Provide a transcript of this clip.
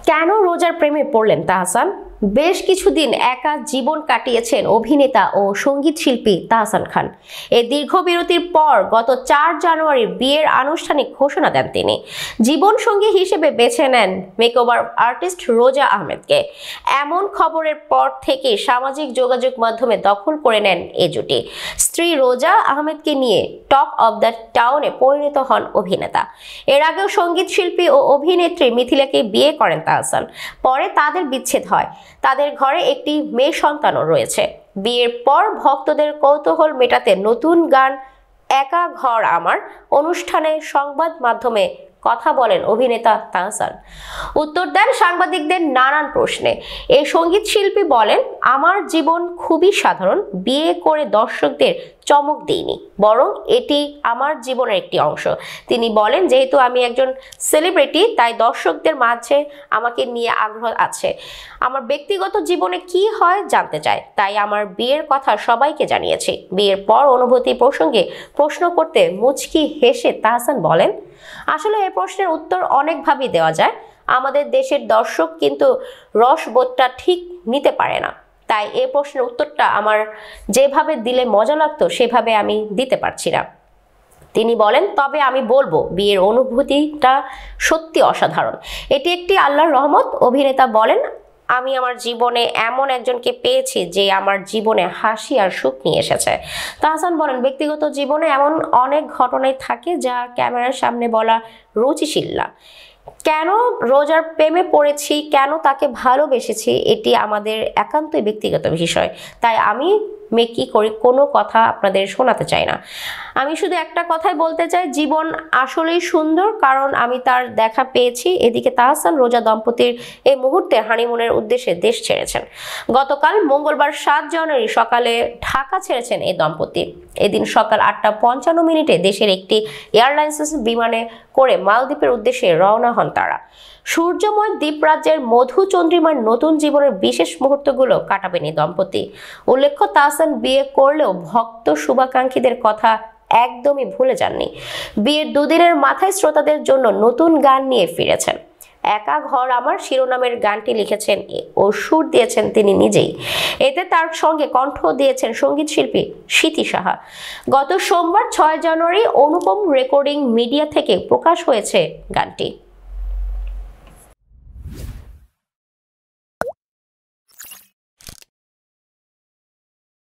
কেন রোজার প্রেমে পড়লেন তাহসান? বেশ কিছুদিন একা জীবন কাটিয়েছেন অভিনেতা ও সঙ্গীত শিল্পী তাহসান খান। এই দীর্ঘ বিরতির পর গত 4 জানুয়ারি বিয়ের আনুষ্ঠানিক ঘোষণা দেন তিনি। জীবন সঙ্গী হিসেবে বেছে নেন মেকওভার আর্টিস্ট রোজা আহমেদকে। এমন খবরের পর থেকে সামাজিক যোগাযোগ মাধ্যমে দখল করে নেন এ জুটি। স্ত্রী রোজা আহমেদকে নিয়ে টক অব দ্য টাউনে পরিণত হন অভিনেতা। এর আগেও সঙ্গীত শিল্পী ও অভিনেত্রী মিথিলাকে বিয়ে করেন তাহসান। পরে তাদের বিচ্ছেদ হয়। তাদের ঘরে একটি মেয়ে সন্তানও রয়েছে। বিয়ের পর ভক্তদের কৌতূহল মেটাতে নতুন গান একা ঘর আমার অনুষ্ঠানে সংবাদ মাধ্যমে কথা বলেন অভিনেতা তাহসান। উত্তর দেন সাংবাদিকদের নানান প্রশ্নে। এই সঙ্গীত শিল্পী বলেন, আমার জীবন খুবই সাধারণ, বিয়ে করে দর্শকদের চমক দিইনি, বরং এটি আমার জীবনের একটি অংশ। তিনি বলেন, যেহেতু আমি একজন সেলিব্রিটি তাই দর্শকদের মাঝে আমাকে নিয়ে আগ্রহ আছে। আমার ব্যক্তিগত জীবনে কি হয় জানতে চায়, তাই আমার বিয়ের কথা সবাইকে জানিয়েছি। বিয়ের পর অনুভূতি প্রসঙ্গে প্রশ্ন করতে মুচকি হেসে তাহসান বলেন, আসলে এই প্রশ্নের উত্তর অনেকভাবেই দেওয়া যায়। আমাদের দেশের দর্শক কিন্তু রসবোধটা ঠিক নিতে পারে না, তাই এই প্রশ্নের উত্তরটা আমার যেভাবে দিলে মজা লাগতো সেভাবে আমি দিতে পারছি না। তিনি বলেন, তবে আমি বলবো বিয়ের অনুভূতিটা সত্যি অসাধারণ, এটি একটি আল্লাহর রহমত। অভিনেতা বলেন, আমি আমার জীবনে এমন একজনকে পেয়েছি যে আমার জীবনে হাসি আর সুখ নিয়ে এসেছে। তাহসান বলেন, ব্যক্তিগত জীবনে এমন অনেক ঘটনাই থাকে যা ক্যামেরার সামনে বলা রুচিশীল না। কেন রোজার প্রেমে পড়েছি, কেন তাকে ভালোবেসেছি, এটি আমাদের একান্তই ব্যক্তিগত বিষয়। তাই আমি কি করি কোনো কথা আপনাদের শোনাতে চাই না। আমি শুধু একটা কথাই বলতে চাই, জীবন আসলেই সুন্দর, কারণ আমি তার দেখা পেয়েছি। এদিকে তাহসান রোজা দম্পতির এই মুহূর্তে হানিমুনের উদ্দেশ্যে দেশ ছেড়েছেন। গতকাল মঙ্গলবার 7 জানুয়ারি সকালে ঢাকা ছেড়েছেন এই দম্পতি। এদিন সকাল 8:55 দেশের একটি এয়ারলাইন্স বিমানে করে মালদ্বীপের উদ্দেশ্যে রওনা হন তারা। সূর্যময় দ্বীপরাজ্যের মধুচন্দ্রিমার নতুন জীবনের বিশেষ মুহূর্তগুলো কাটাবেন এই দম্পতি। উল্লেখ্য, তাহসান বিয়ে করলেও ভক্ত শুভাকাঙ্ক্ষীদের কথা একদমই ভুলে যাননি। বিয়ের 2 দিনের মাথায় শ্রোতাদের জন্য নতুন গান নিয়ে ফিরেছেন। একা ঘর আমার শিরোনামের গানটি লিখেছেন ও সুর দিয়েছেন তিনি নিজেই। এতে তার সঙ্গে কণ্ঠ দিয়েছেন সঙ্গীত শিল্পী স্মৃতি সাহা। গত সোমবার 6 জানুয়ারি অনুপম রেকর্ডিং মিডিয়া থেকে প্রকাশ হয়েছে গানটি।